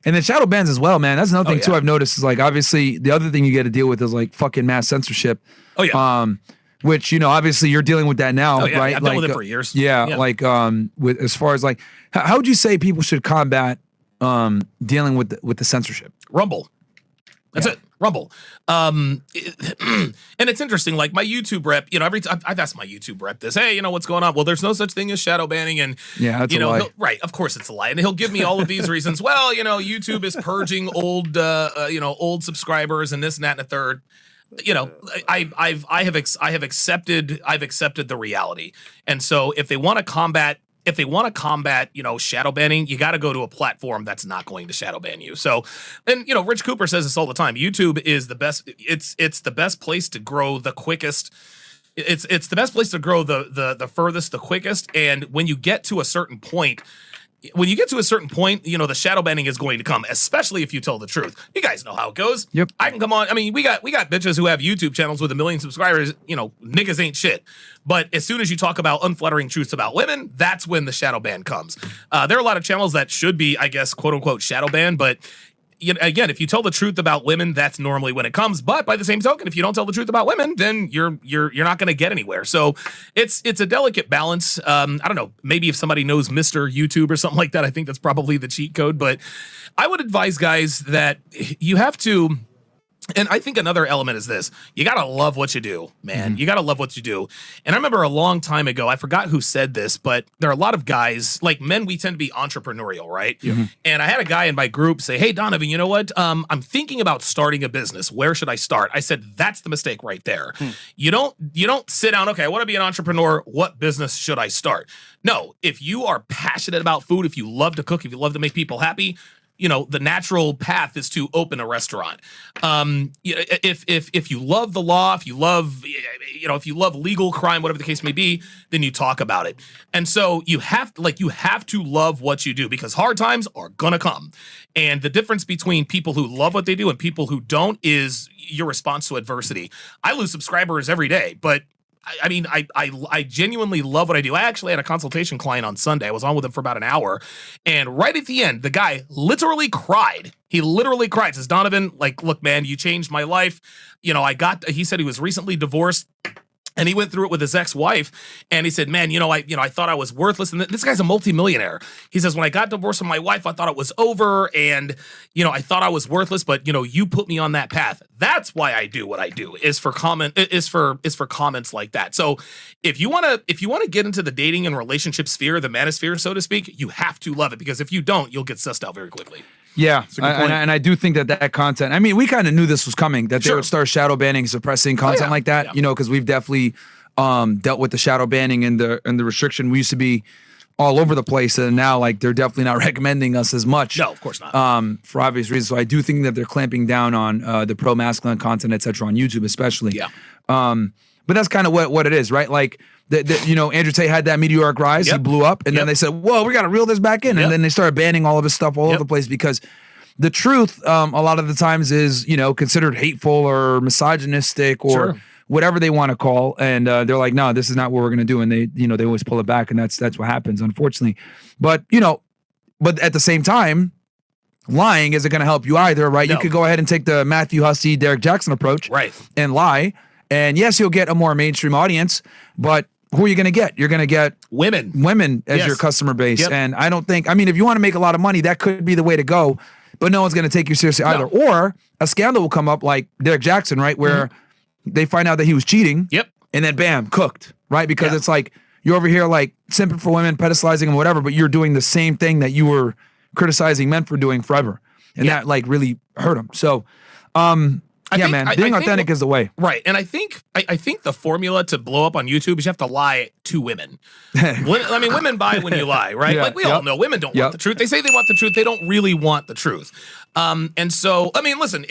And then shadow bans as well, man. That's another thing too I've noticed is like obviously the other thing you get to deal with is like fucking mass censorship. Oh yeah. Which, you know, obviously you're dealing with that now, right? I've dealt with it for years. Like with as far as like how would you say people should combat dealing with the censorship? Rumble. That's it. Rumble. And it's interesting, like my YouTube rep, you know, every time I've asked my YouTube rep this, hey, you know, what's going on? Well, there's no such thing as shadow banning. And, that's you know, a lie. right. Of course it's a lie. And he'll give me all of these reasons. Well, you know, YouTube is purging old subscribers and this and that and a third. You know, I have accepted the reality. And so if they want to combat, you know, shadow banning, you got to go to a platform that's not going to shadow ban you. So, and you know, Rich Cooper says this all the time. YouTube is the best. It's the best place to grow the quickest. It's the best place to grow the furthest, the quickest. And when you get to a certain point, you know, the shadow banning is going to come, especially if you tell the truth. You guys know how it goes. Yep. I can come on. I mean, we got bitches who have YouTube channels with 1 million subscribers. You know, niggas ain't shit. But as soon as you talk about unflattering truths about women, that's when the shadow ban comes. There are a lot of channels that should be, I guess, quote unquote, shadow banned, but you know, again, if you tell the truth about women, that's normally when it comes. But by the same token, if you don't tell the truth about women, then you're not going to get anywhere. So it's a delicate balance. I don't know. Maybe if somebody knows Mr. YouTube or something like that, I think that's probably the cheat code. But I would advise guys that you have to. And I think another element is this. You got to love what you do, man. You got to love what you do. And I remember a long time ago, I forgot who said this, but there are a lot of guys, like men, we tend to be entrepreneurial, right? And I had a guy in my group say, hey, Donovan, you know what? I'm thinking about starting a business. Where should I start? I said, that's the mistake right there. You don't sit down, okay, I want to be an entrepreneur. What business should I start? No, if you are passionate about food, if you love to cook, if you love to make people happy, you know, the natural path is to open a restaurant. If you love the law, if you love legal crime, whatever the case may be, then you talk about it. And so you have to love what you do because hard times are gonna come. And the difference between people who love what they do and people who don't is your response to adversity. I lose subscribers every day, but I mean, I genuinely love what I do. I actually had a consultation client on Sunday. I was on with him for about an hour. And right at the end, the guy literally cried. He literally cried. Says, Donovan, like, look, man, you changed my life. You know, he said he was recently divorced. And he went through it with his ex-wife, and he said, man, I thought I was worthless. And this guy's a multimillionaire. He says, when I got divorced from my wife, I thought it was over, and, you know, I thought I was worthless, but, you know, you put me on that path. That's why I do what I do, is for comments like that. So if you want to get into the dating and relationship sphere, the manosphere, so to speak, you have to love it, because if you don't, you'll get sussed out very quickly. Yeah, and I do think that content, I mean, we kind of knew this was coming, that they would start shadow banning, suppressing content like that, you know, because we've definitely dealt with the shadow banning and the restriction. We used to be all over the place, and now, like, they're definitely not recommending us as much. No, of course not. For obvious reasons. So I do think that they're clamping down on the pro-masculine content, et cetera, on YouTube especially. Yeah. But that's kind of what it is, right? Like, you know, Andrew Tate had that meteoric rise. He blew up. And then they said, whoa, we got to reel this back in. And then they started banning all of his stuff all over the place, because the truth, a lot of the times, is, you know, considered hateful or misogynistic or whatever they want to call. And they're like, no, this is not what we're going to do. And they always pull it back. And that's what happens, unfortunately. But, you know, at the same time, lying isn't going to help you either, right? No. You could go ahead and take the Matthew Hussey, Derek Jackson approach and lie. And yes, you'll get a more mainstream audience, but who are you going to get? You're going to get women as your customer base. And I don't think, I mean, if you want to make a lot of money, that could be the way to go, but no one's going to take you seriously either. Or a scandal will come up like Derek Jackson, right? Where they find out that he was cheating. And then bam, cooked, right? Because it's like, you're over here like simping for women, pedestalizing them, whatever, but you're doing the same thing that you were criticizing men for doing forever. And that like really hurt him. So, being authentic is the way. Right. And I think the formula to blow up on YouTube is you have to lie to women. I mean, women buy when you lie, right? Like we all know women don't want the truth. They say they want the truth. They don't really want the truth. And so, I mean, listen,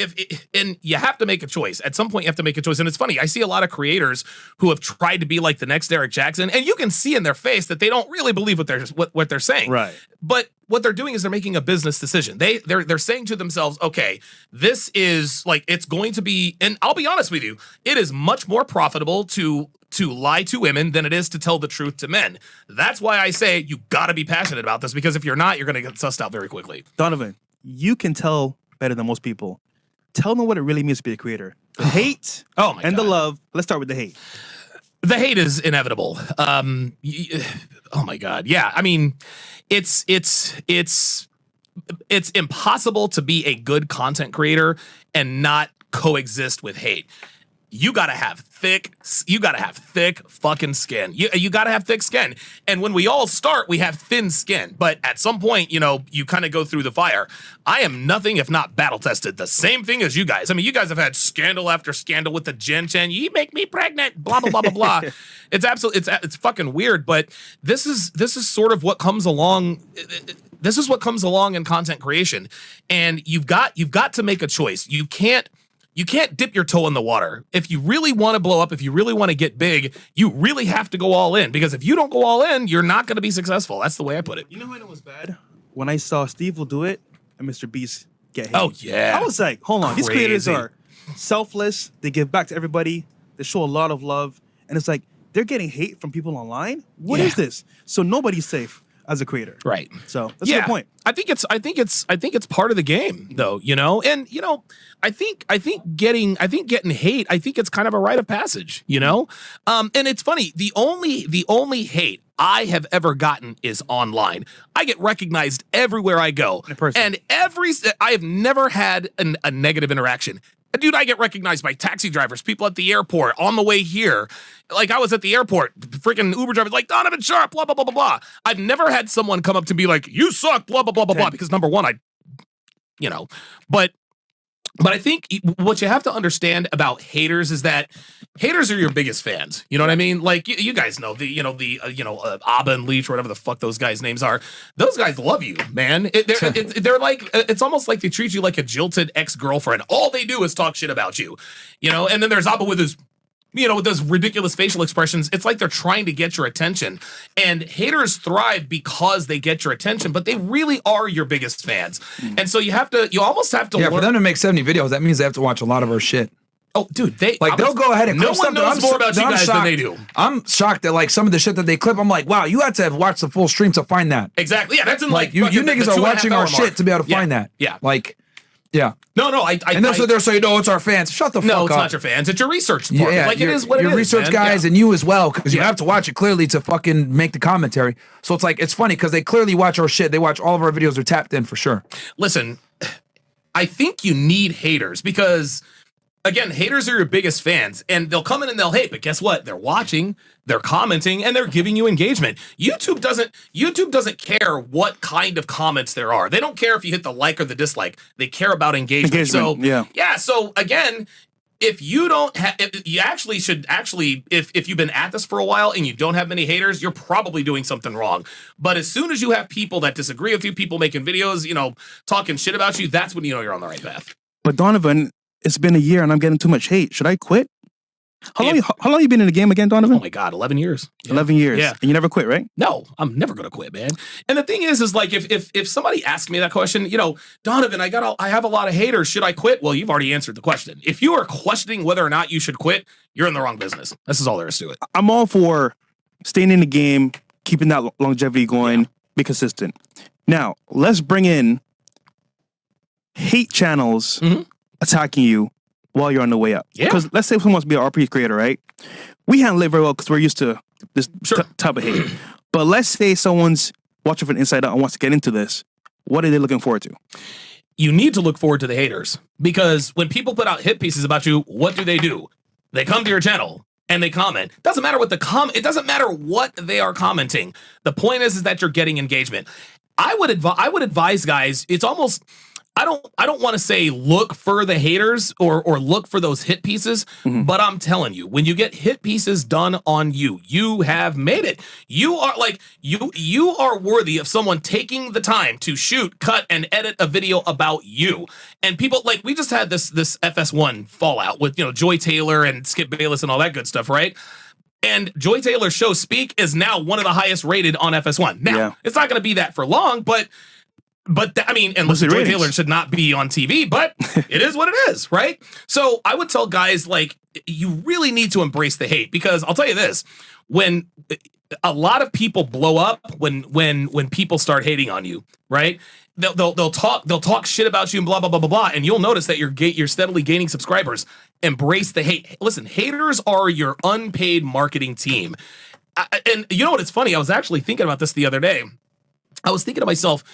and you have to make a choice. At some point, you have to make a choice. And it's funny. I see a lot of creators who have tried to be like the next Derek Jackson, and you can see in their face that they don't really believe what they're saying. Right. But what they're doing is they're making a business decision. They're saying to themselves, okay, this is like, it's going to be, and I'll be honest with you, it is much more profitable to lie to women than it is to tell the truth to men. That's why I say you got to be passionate about this, because if you're not, you're going to get sussed out very quickly. Donovan, you can tell better than most people. Tell them what it really means to be a creator. The hate and the love. Let's start with the hate. The hate is inevitable. Oh my God. Yeah. I mean, it's impossible to be a good content creator and not coexist with hate. You gotta have thick fucking skin. You gotta have thick skin. And when we all start, we have thin skin. But at some point, you know, you kind of go through the fire. I am nothing if not battle tested. The same thing as you guys. I mean, you guys have had scandal after scandal with the Jen Chen. You make me pregnant. Blah blah blah blah blah. It's fucking weird. But this is sort of what comes along. This is what comes along in content creation, and you've got to make a choice. You can't dip your toe in the water. If you really want to blow up, if you really want to get big, you really have to go all in. Because if you don't go all in, you're not going to be successful. That's the way I put it. You know when it was bad? When I saw Steve will do it and Mr. Beast get hit. Oh, yeah. I was like, hold on. These creators are selfless. They give back to everybody. They show a lot of love. And it's like, they're getting hate from people online? What is this? So nobody's safe as a creator. Right. So that's a good point. I think it's part of the game though, you know? And you know, I think getting hate, I think it's kind of a rite of passage, you know? And it's funny, the only hate I have ever gotten is online. I get recognized everywhere I go. And I have never had a negative interaction. Dude, I get recognized by taxi drivers, people at the airport, on the way here. Like, I was at the airport, freaking Uber drivers, like, Donovan, Sharpe, blah, blah, blah, blah, blah. I've never had someone come up to me like, you suck, blah, blah, blah, blah, blah. Because number one, but I think what you have to understand about haters is that haters are your biggest fans. You know what I mean? Like you guys know Abba and Leach or whatever the fuck those guys' names are. Those guys love you, man. They're like, it's almost like they treat you like a jilted ex-girlfriend. All they do is talk shit about you, you know. And then there's Abba with his, you know, with those ridiculous facial expressions. It's like they're trying to get your attention. And haters thrive because they get your attention, but they really are your biggest fans. And so you almost have to learn. For them to make 70 videos, that means they have to watch a lot of our shit. Oh, dude, they'll go ahead and no one knows more about you guys than they do. I'm shocked at like some of the shit that they clip. I'm like, wow, you had to have watched the full stream to find that. Exactly. Yeah, that's in like you niggas are watching our shit to be able to find that. Yeah. like, yeah. No, and they're so you know it's our fans. Shut the fuck up. No, it's not your fans. It's your research department. Yeah, like it is what it is. Your research guys and you as well, because you have to watch it clearly to fucking make the commentary. So it's like, it's funny because they clearly watch our shit. They watch all of our videos. They're tapped in for sure. Listen, I think you need haters because, again, haters are your biggest fans, and they'll come in and they'll hate, but guess what? They're watching, they're commenting, and they're giving you engagement. YouTube doesn't care what kind of comments there are. They don't care if you hit the like or the dislike. They care about engagement. So so again, if you don't have, you actually should if you've been at this for a while and you don't have many haters, you're probably doing something wrong. But as soon as you have people that disagree with you, people making videos, you know, talking shit about you, that's when you know you're on the right path. But Donovan, it's been a year and I'm getting too much hate. Should I quit? How long you been in the game again, Donovan? Oh my God, 11 years. Yeah. 11 years. Yeah. And you never quit, right? No, I'm never gonna quit, man. And the thing is like if somebody asks me that question, you know, Donovan, I have a lot of haters. Should I quit? Well, you've already answered the question. If you are questioning whether or not you should quit, you're in the wrong business. This is all there is to it. I'm all for staying in the game, keeping that longevity going, be consistent. Now, let's bring in hate channels attacking you while you're on the way up. Because let's say someone wants to be an RP creator, right? We handle it very well because we're used to this type of hate. But let's say someone's watching from the inside out and wants to get into this. What are they looking forward to? You need to look forward to the haters, because when people put out hit pieces about you, what do? They come to your channel and they comment. Doesn't matter what it doesn't matter what they are commenting. The point is that you're getting engagement. I would advise guys, it's almost, I don't want to say look for the haters or look for those hit pieces, but I'm telling you, when you get hit pieces done on you, you have made it. You are like you are worthy of someone taking the time to shoot, cut, and edit a video about you. And people, like, we just had this FS1 fallout with, you know, Joy Taylor and Skip Bayless and all that good stuff, right? And Joy Taylor's show Speak is now one of the highest rated on FS1. Now, it's not going to be that for long, but I mean, and listen, Joy Taylor should not be on TV, but it is what it is, right? So I would tell guys, like, you really need to embrace the hate, because I'll tell you this, when a lot of people blow up when people start hating on you, right? they'll talk shit about you and blah blah blah blah blah, and you'll notice that you're steadily gaining subscribers. Embrace the hate. Listen, haters are your unpaid marketing team. And you know what? It's funny. I was actually thinking about this the other day. I was thinking to myself,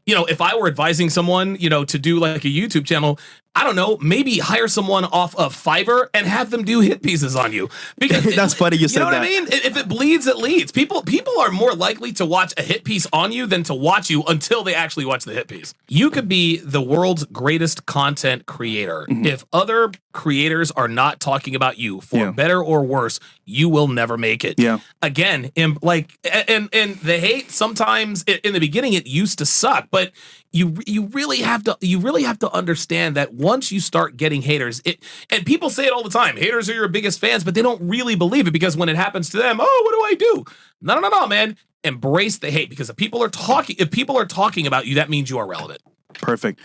if I were advising someone, to do like a YouTube channel, I don't know, maybe hire someone off of Fiverr and have them do hit pieces on you. Because that's funny you said that. You know what I mean? If it bleeds, it leads. People are more likely to watch a hit piece on you than to watch you until they actually watch the hit piece. You could be the world's greatest content creator. If other creators are not talking about you for better or worse, you will never make it. Yeah. Again, and the hate sometimes in the beginning it used to suck, but you really have to understand that once you start getting haters, and people say it all the time, haters are your biggest fans, but they don't really believe it, because when it happens to them, oh, what do I do? No, man. Embrace the hate, because if people are talking about you, that means you are relevant. Perfect.